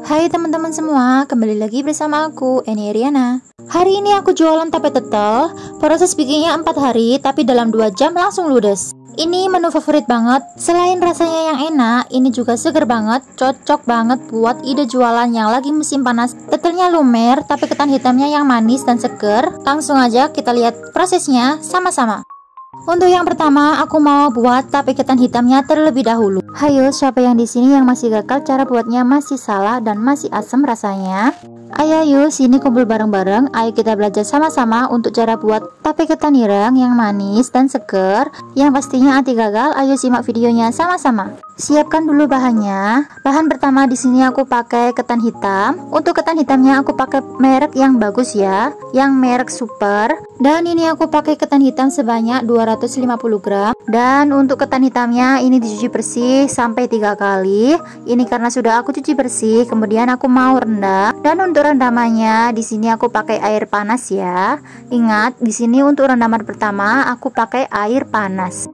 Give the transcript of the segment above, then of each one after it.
Hai teman-teman semua, kembali lagi bersama aku, Eni Riana. Hari ini aku jualan tape tetel. Proses bikinnya 4 hari, tapi dalam 2 jam langsung ludes. Ini menu favorit banget. Selain rasanya yang enak, ini juga seger banget. Cocok banget buat ide jualan yang lagi musim panas. Tetelnya lumer, tapi ketan hitamnya yang manis dan seger. Langsung aja kita lihat prosesnya sama-sama. Untuk yang pertama, aku mau buat tape ketan hitamnya terlebih dahulu. Hayo, siapa yang di sini yang masih gagal cara buatnya masih salah dan masih asam rasanya? Ayo yuk sini kumpul bareng-bareng. Ayo kita belajar sama-sama untuk cara buat tape ketan ireng yang manis dan seger, yang pastinya anti gagal. Ayo simak videonya sama-sama. Siapkan dulu bahannya. Bahan pertama di sini aku pakai ketan hitam. Untuk ketan hitamnya aku pakai merek yang bagus ya, yang merek Super. Dan ini aku pakai ketan hitam sebanyak 250 gram. Dan untuk ketan hitamnya ini dicuci bersih sampai 3 kali. Ini karena sudah aku cuci bersih, kemudian aku mau rendam. Dan untuk rendamannya di sini aku pakai air panas ya. Ingat, di sini untuk rendaman pertama aku pakai air panas.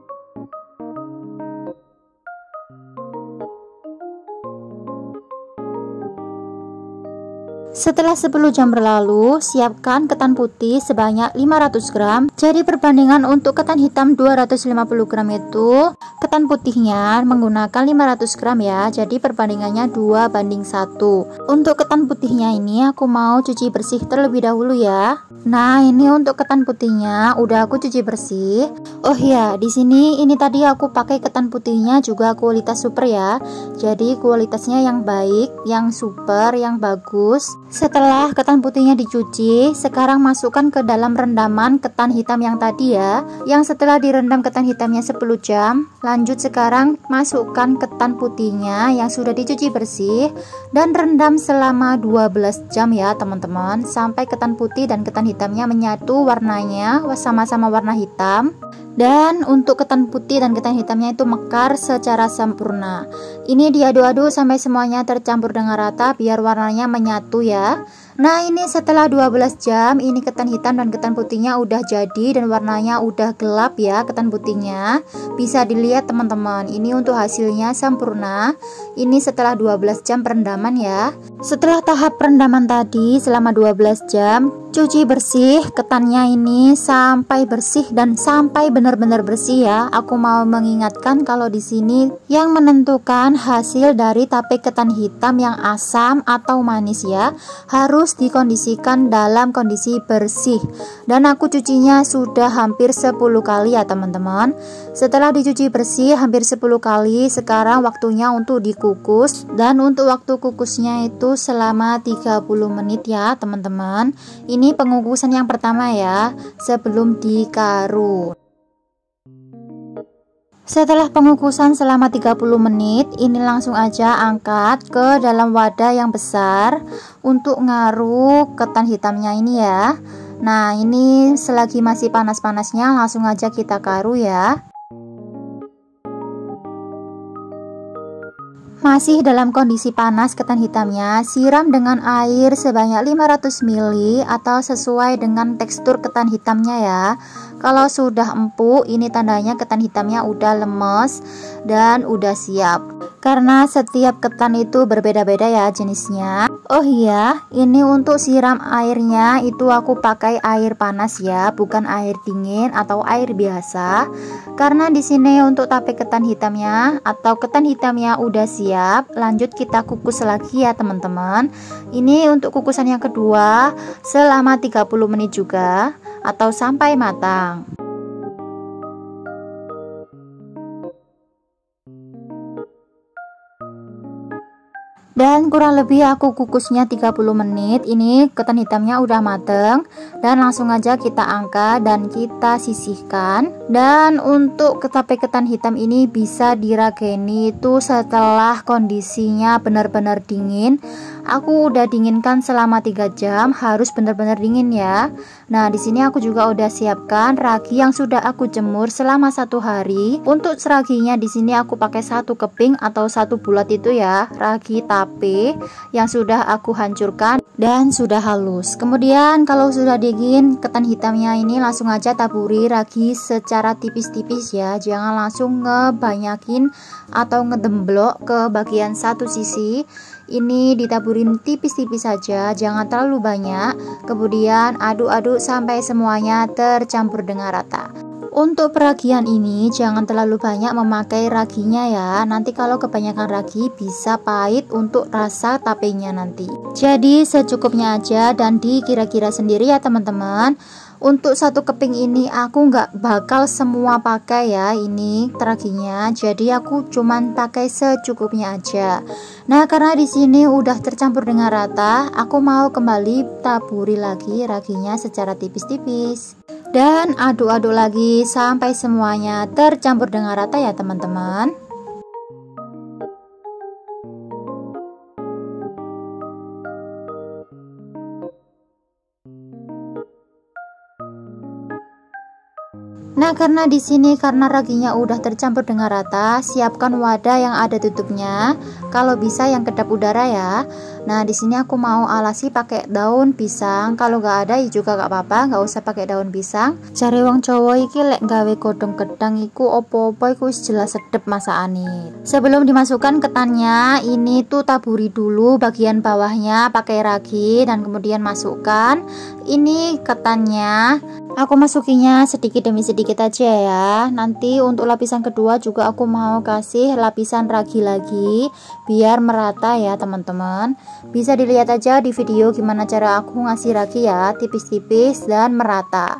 Setelah 10 jam berlalu, siapkan ketan putih sebanyak 500 gram. Jadi perbandingan untuk ketan hitam 250 gram itu, ketan putihnya menggunakan 500 gram ya. Jadi perbandingannya 2:1. Untuk ketan putihnya ini aku mau cuci bersih terlebih dahulu ya. Nah, ini untuk ketan putihnya udah aku cuci bersih. Oh ya, di sini ini tadi aku pakai ketan putihnya juga kualitas super ya. Jadi kualitasnya yang baik, yang super, yang bagus. Setelah ketan putihnya dicuci, sekarang masukkan ke dalam rendaman ketan hitam yang tadi ya, yang setelah direndam ketan hitamnya 10 jam. Lanjut sekarang masukkan ketan putihnya yang sudah dicuci bersih dan rendam selama 12 jam ya teman-teman, sampai ketan putih dan ketan hitamnya menyatu warnanya sama-sama warna hitam. Dan untuk ketan putih dan ketan hitamnya itu mekar secara sempurna. Ini diaduk-aduk sampai semuanya tercampur dengan rata biar warnanya menyatu ya. Nah, ini setelah 12 jam ini ketan hitam dan ketan putihnya udah jadi dan warnanya udah gelap ya ketan putihnya. Bisa dilihat teman-teman, ini untuk hasilnya sempurna. Ini setelah 12 jam perendaman ya. Setelah tahap perendaman tadi selama 12 jam, cuci bersih ketannya ini sampai bersih dan sampai benar-benar bersih ya. Aku mau mengingatkan kalau di sini yang menentukan hasil dari tape ketan hitam yang asam atau manis ya, harus dikondisikan dalam kondisi bersih. Dan aku cucinya sudah hampir 10 kali ya teman-teman. Setelah dicuci bersih hampir 10 kali, sekarang waktunya untuk dikukus. Dan untuk waktu kukusnya itu selama 30 menit ya teman-teman. Ini pengukusan yang pertama ya, sebelum dikaru. Setelah pengukusan selama 30 menit, ini langsung aja angkat ke dalam wadah yang besar untuk ngaruh ketan hitamnya ini ya. Nah, ini selagi masih panas-panasnya langsung aja kita karu ya. Masih dalam kondisi panas ketan hitamnya, siram dengan air sebanyak 500 ml atau sesuai dengan tekstur ketan hitamnya ya. Kalau sudah empuk, ini tandanya ketan hitamnya udah lemes dan udah siap. Karena setiap ketan itu berbeda-beda ya jenisnya. Oh iya, ini untuk siram airnya itu aku pakai air panas ya, bukan air dingin atau air biasa. Karena di sini untuk tape ketan hitamnya atau ketan hitamnya udah siap, lanjut kita kukus lagi ya teman-teman. Ini untuk kukusan yang kedua selama 30 menit juga atau sampai matang. Dan kurang lebih aku kukusnya 30 menit. Ini ketan hitamnya udah mateng dan langsung aja kita angkat dan kita sisihkan. Dan untuk tape ketan hitam ini bisa dirageni itu setelah kondisinya benar-benar dingin. Aku udah dinginkan selama 3 jam, harus benar-benar dingin ya. Nah, di sini aku juga udah siapkan ragi yang sudah aku jemur selama 1 hari. Untuk seraginya di sini aku pakai 1 keping atau 1 bulat itu ya, ragi tape yang sudah aku hancurkan dan sudah halus. Kemudian kalau sudah dingin ketan hitamnya ini langsung aja taburi ragi secara tipis-tipis ya. Jangan langsung ngebanyakin atau ngedemblok ke bagian satu sisi. Ini ditaburin tipis-tipis saja, jangan terlalu banyak. Kemudian aduk-aduk sampai semuanya tercampur dengan rata. Untuk peragian ini jangan terlalu banyak memakai raginya ya. Nanti kalau kebanyakan ragi bisa pahit untuk rasa tapenya nanti. Jadi secukupnya aja dan dikira-kira sendiri ya teman-teman. Untuk satu keping ini aku nggak bakal semua pakai ya ini teraginya. Jadi aku cuman pakai secukupnya aja. Nah, karena di sini udah tercampur dengan rata, aku mau kembali taburi lagi raginya secara tipis-tipis. Dan aduk-aduk lagi sampai semuanya tercampur dengan rata ya teman-teman. Nah, karena di sini karena raginya udah tercampur dengan rata, siapkan wadah yang ada tutupnya. Kalau bisa yang kedap udara ya. Nah, di sini aku mau alasi pakai daun pisang. Kalau nggak ada ya juga nggak apa-apa, nggak usah pakai daun pisang. Cari wong cowok iki lek gawe godhong gedang iku opo-opo iku wis jelas sedep masakane. Sebelum dimasukkan ketannya, ini tuh taburi dulu bagian bawahnya pakai ragi dan kemudian masukkan ini ketannya. Aku masukinya sedikit demi sedikit aja ya. Nanti untuk lapisan kedua juga aku mau kasih lapisan ragi lagi biar merata ya teman-teman. Bisa dilihat aja di video gimana cara aku ngasih ragi ya, tipis-tipis dan merata.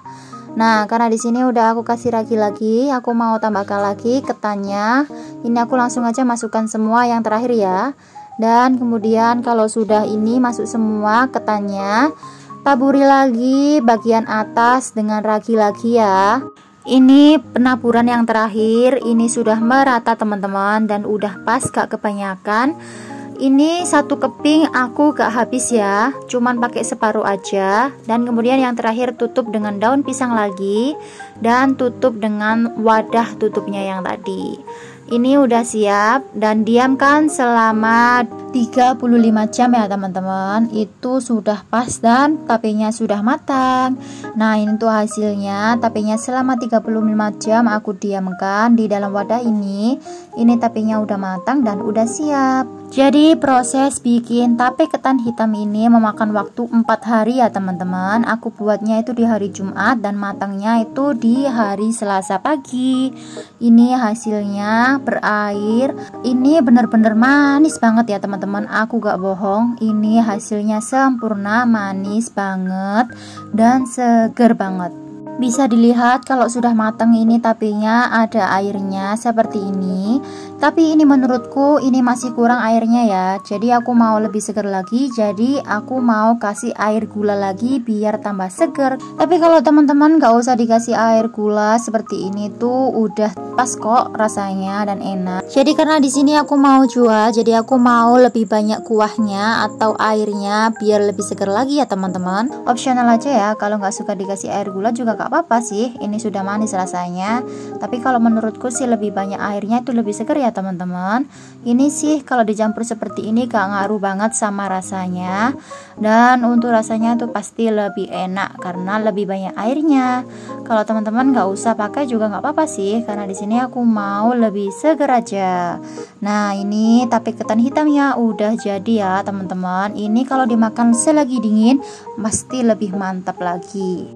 Nah, karena di sini udah aku kasih ragi lagi, aku mau tambahkan lagi ketannya. Ini aku langsung aja masukkan semua yang terakhir ya. Dan kemudian kalau sudah ini masuk semua ketannya, taburi lagi bagian atas dengan ragi lagi ya. Ini penaburan yang terakhir, ini sudah merata teman-teman dan udah pas gak kebanyakan. Ini satu keping aku gak habis ya, cuman pakai separuh aja. Dan kemudian yang terakhir tutup dengan daun pisang lagi dan tutup dengan wadah tutupnya yang tadi. Ini udah siap dan diamkan selama 35 jam ya teman-teman. Itu sudah pas dan tapenya sudah matang. Nah, ini tuh hasilnya. Tapenya selama 35 jam aku diamkan di dalam wadah ini. Ini tapenya udah matang dan udah siap. Jadi proses bikin tape ketan hitam ini memakan waktu 4 hari ya teman-teman. Aku buatnya itu di hari Jumat dan matangnya itu di hari Selasa pagi. Ini hasilnya berair. Ini bener-bener manis banget ya teman-teman. Aku gak bohong, ini hasilnya sempurna, manis banget dan seger banget. Bisa dilihat kalau sudah matang ini tapenya ada airnya seperti ini. Tapi ini menurutku ini masih kurang airnya ya. Jadi aku mau lebih segar lagi. Jadi aku mau kasih air gula lagi biar tambah segar. Tapi kalau teman-teman gak usah dikasih air gula seperti ini tuh udah pas kok rasanya dan enak. Jadi karena di sini aku mau jual, jadi aku mau lebih banyak kuahnya atau airnya biar lebih segar lagi ya teman-teman. Opsional aja ya. Kalau nggak suka dikasih air gula juga gak apa-apa sih. Ini sudah manis rasanya. Tapi kalau menurutku sih lebih banyak airnya itu lebih segar ya teman-teman. Ini sih kalau dicampur seperti ini gak ngaruh banget sama rasanya. Dan untuk rasanya tuh pasti lebih enak karena lebih banyak airnya. Kalau teman-teman gak usah pakai juga gak apa-apa sih, karena di sini aku mau lebih segar aja. Nah, ini tape ketan hitamnya udah jadi ya teman-teman. Ini kalau dimakan selagi dingin pasti lebih mantap lagi.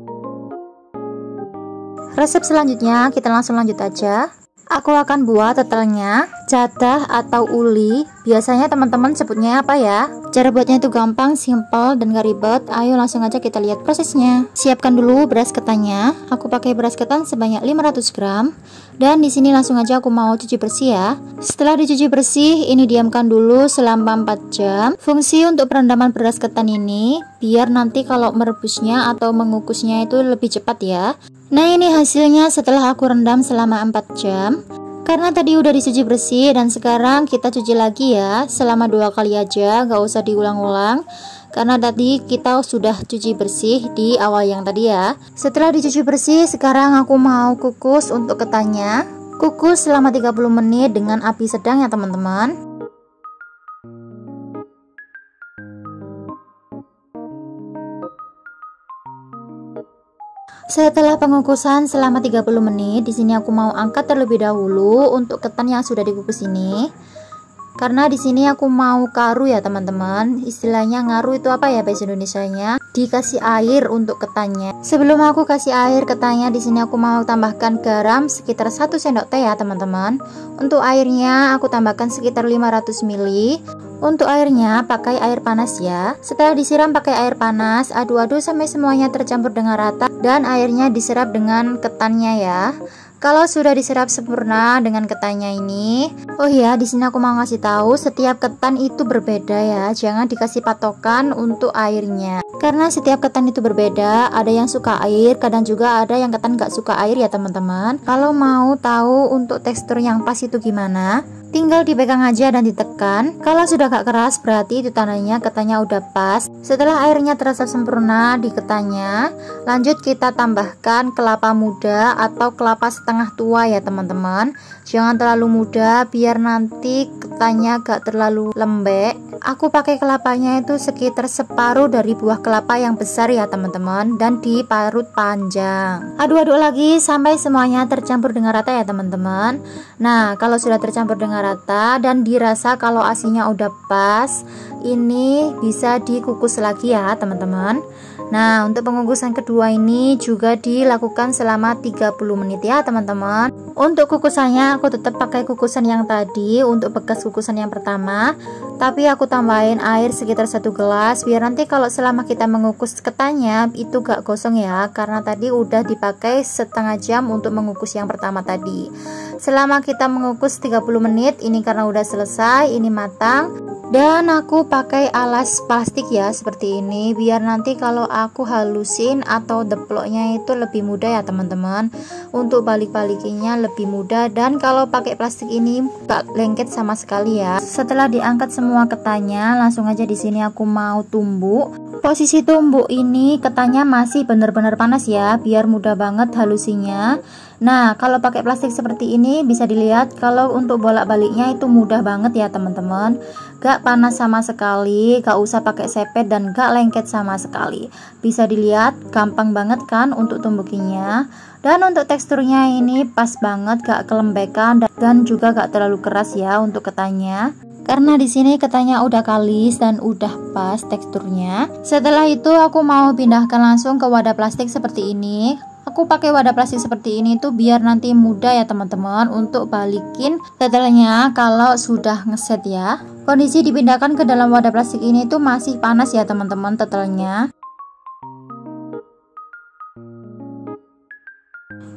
Resep selanjutnya kita langsung lanjut aja. Aku akan buat tetelnya, jadah atau uli. Biasanya teman-teman sebutnya apa ya? Cara buatnya itu gampang, simple, dan gak ribet. Ayo langsung aja kita lihat prosesnya. Siapkan dulu beras ketannya. Aku pakai beras ketan sebanyak 500 gram. Dan di sini langsung aja aku mau cuci bersih ya. Setelah dicuci bersih, ini diamkan dulu selama 4 jam. Fungsi untuk perendaman beras ketan ini biar nanti kalau merebusnya atau mengukusnya itu lebih cepat ya. Nah, ini hasilnya setelah aku rendam selama 4 jam. Karena tadi udah dicuci bersih dan sekarang kita cuci lagi ya selama 2 kali aja, gak usah diulang-ulang. Karena tadi kita sudah cuci bersih di awal yang tadi ya. Setelah dicuci bersih, sekarang aku mau kukus untuk ketannya. Kukus selama 30 menit dengan api sedang ya teman-teman. Setelah pengukusan selama 30 menit, di sini aku mau angkat terlebih dahulu untuk ketan yang sudah dikukus ini. Karena di sini aku mau karu ya teman-teman. Istilahnya ngaru itu apa ya bahasa Indonesianya? Dikasih air untuk ketannya. Sebelum aku kasih air ketannya, di sini aku mau tambahkan garam sekitar 1 sendok teh ya teman-teman. Untuk airnya aku tambahkan sekitar 500 ml. Untuk airnya pakai air panas ya. Setelah disiram pakai air panas, aduk-aduk sampai semuanya tercampur dengan rata dan airnya diserap dengan ketannya ya. Kalau sudah diserap sempurna dengan ketannya ini, oh ya, di sini aku mau ngasih tahu setiap ketan itu berbeda ya. Jangan dikasih patokan untuk airnya. Karena setiap ketan itu berbeda, ada yang suka air, kadang juga ada yang ketan gak suka air ya teman-teman. Kalau mau tahu untuk tekstur yang pas itu gimana, tinggal dipegang aja dan ditekan. Kalau sudah gak keras berarti itu tandanya ketannya udah pas. Setelah airnya terasa sempurna di ketannya, lanjut kita tambahkan kelapa muda atau kelapa setengah tua ya teman-teman. Jangan terlalu muda biar nanti ketannya gak terlalu lembek. Aku pakai kelapanya itu sekitar separuh dari buah kelapa yang besar ya teman-teman, dan diparut panjang. Aduk-aduk lagi sampai semuanya tercampur dengan rata ya teman-teman. Nah, kalau sudah tercampur dengan rata dan dirasa kalau asinnya udah pas, ini bisa dikukus lagi ya teman-teman. Nah, untuk pengukusan kedua ini juga dilakukan selama 30 menit ya teman-teman. Untuk kukusannya aku tetap pakai kukusan yang tadi untuk bekas kukusan yang pertama, tapi aku tambahin air sekitar 1 gelas biar nanti kalau selama kita mengukus ketannya itu gak gosong ya, karena tadi udah dipakai setengah jam untuk mengukus yang pertama tadi. Selama kita mengukus 30 menit ini karena udah selesai, ini matang. Dan aku pakai alas plastik ya seperti ini biar nanti kalau aku halusin atau deploknya itu lebih mudah ya teman-teman. Untuk balik-balikinya lebih mudah, dan kalau pakai plastik ini gak lengket sama sekali ya. Setelah diangkat semua ketannya, langsung aja di sini aku mau tumbuk. Posisi tumbuk ini ketannya masih benar-benar panas ya biar mudah banget halusinya. Nah, kalau pakai plastik seperti ini bisa dilihat kalau untuk bolak-baliknya itu mudah banget ya teman-teman. Gak panas sama sekali, gak usah pakai sepet dan gak lengket sama sekali. Bisa dilihat gampang banget kan untuk tumbukinya. Dan untuk teksturnya ini pas banget, gak kelembekan dan juga gak terlalu keras ya untuk ketannya. Karena di sini ketannya udah kalis dan udah pas teksturnya. Setelah itu aku mau pindahkan langsung ke wadah plastik seperti ini. Aku pakai wadah plastik seperti ini tuh biar nanti mudah ya teman-teman untuk balikin tetelnya kalau sudah ngeset ya. Kondisi dipindahkan ke dalam wadah plastik ini tuh masih panas ya teman-teman tetelnya.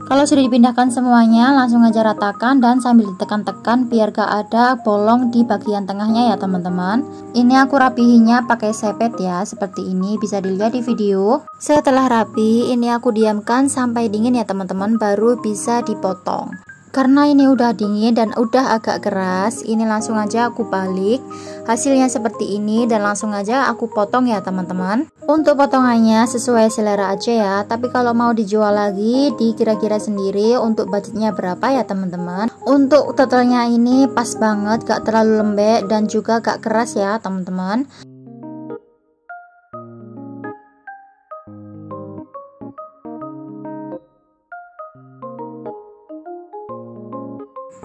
Kalau sudah dipindahkan semuanya, langsung aja ratakan dan sambil ditekan-tekan biar gak ada bolong di bagian tengahnya ya teman-teman. Ini aku rapihinnya pakai sepet ya, seperti ini bisa dilihat di video. Setelah rapi, ini aku diamkan sampai dingin ya teman-teman, baru bisa dipotong. Karena ini udah dingin dan udah agak keras, ini langsung aja aku balik. Hasilnya seperti ini dan langsung aja aku potong ya teman-teman. Untuk potongannya sesuai selera aja ya, tapi kalau mau dijual lagi dikira-kira sendiri untuk budgetnya berapa ya teman-teman. Untuk totalnya ini pas banget, gak terlalu lembek dan juga gak keras ya teman-teman.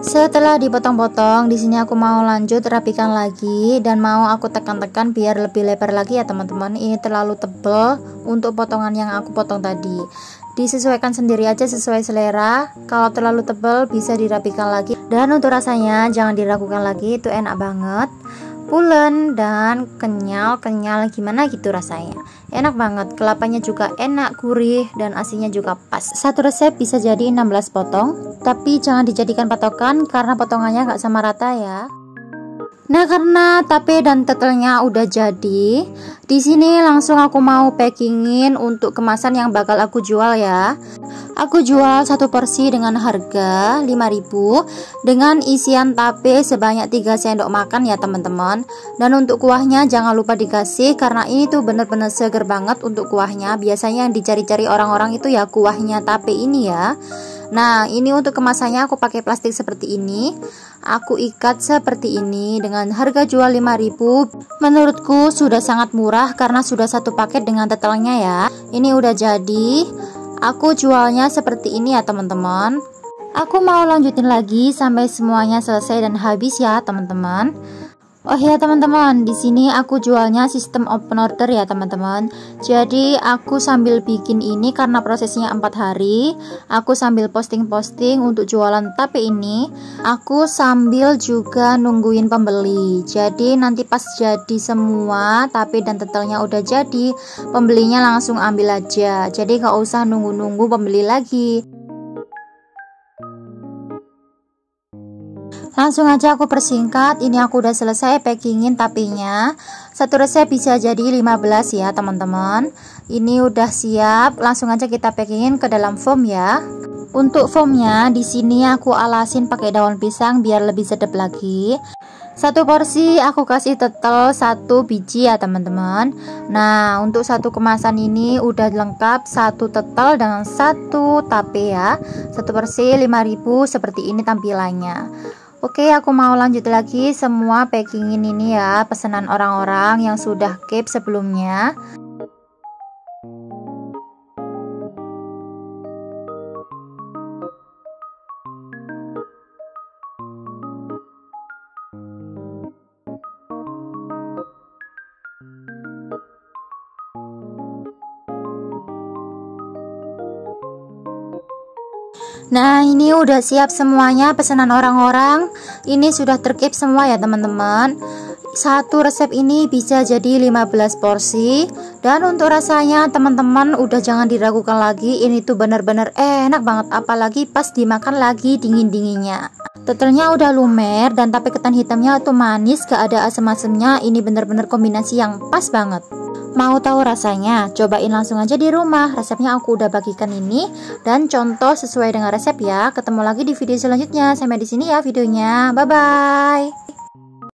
Setelah dipotong-potong, di sini aku mau lanjut rapikan lagi dan mau aku tekan-tekan biar lebih lebar lagi ya teman-teman. Ini terlalu tebal untuk potongan yang aku potong tadi. Disesuaikan sendiri aja sesuai selera. Kalau terlalu tebal bisa dirapikan lagi. Dan untuk rasanya jangan diragukan lagi, itu enak banget. Pulen dan kenyal gimana gitu rasanya. Enak banget, kelapanya juga enak, gurih, dan asinnya juga pas. Satu resep bisa jadi 16 potong, tapi jangan dijadikan patokan karena potongannya nggak sama rata ya. Nah, karena tape dan tetelnya udah jadi, di sini langsung aku mau packingin untuk kemasan yang bakal aku jual ya. Aku jual satu porsi dengan harga 5.000 dengan isian tape sebanyak 3 sendok makan ya teman-teman. Dan untuk kuahnya jangan lupa dikasih karena ini tuh bener-bener seger banget untuk kuahnya. Biasanya yang dicari-cari orang-orang itu ya kuahnya tape ini ya. Nah, ini untuk kemasannya aku pakai plastik seperti ini. Aku ikat seperti ini dengan harga jual 5.000. Menurutku sudah sangat murah karena sudah satu paket dengan tetelnya ya. Ini udah jadi. Aku jualnya seperti ini ya teman-teman. Aku mau lanjutin lagi sampai semuanya selesai dan habis ya teman-teman. Oh ya teman-teman, di sini aku jualnya sistem open order ya teman-teman. Jadi aku sambil bikin ini karena prosesnya 4 hari, aku sambil posting-posting untuk jualan tape ini. Aku sambil juga nungguin pembeli. Jadi nanti pas jadi semua tape dan tetelnya udah jadi, pembelinya langsung ambil aja. Jadi gak usah nunggu-nunggu pembeli lagi. Langsung aja aku persingkat, ini aku udah selesai packingin tapenya. Satu resep bisa jadi 15 ya teman-teman. Ini udah siap, langsung aja kita packingin ke dalam foam ya. Untuk foamnya di sini aku alasin pakai daun pisang biar lebih sedap lagi. Satu porsi aku kasih tetel 1 biji ya teman-teman. Nah, untuk satu kemasan ini udah lengkap 1 tetel dengan 1 tape ya. 1 porsi 5.000 seperti ini tampilannya. Oke, aku mau lanjut lagi semua packingin ini ya, pesanan orang-orang yang sudah keep sebelumnya. Nah, ini udah siap semuanya pesanan orang-orang. Ini sudah terkeep semua ya teman-teman. Satu resep ini bisa jadi 15 porsi. Dan untuk rasanya teman-teman udah jangan diragukan lagi, ini tuh bener-bener enak banget, apalagi pas dimakan lagi dingin-dinginnya. Tetelnya udah lumer dan tape ketan hitamnya tuh manis, gak ada asam-asamnya. Ini bener-bener kombinasi yang pas banget. Mau tahu rasanya? Cobain langsung aja di rumah. Resepnya aku udah bagikan ini dan contoh sesuai dengan resep ya. Ketemu lagi di video selanjutnya. Sampai di sini ya videonya. Bye bye.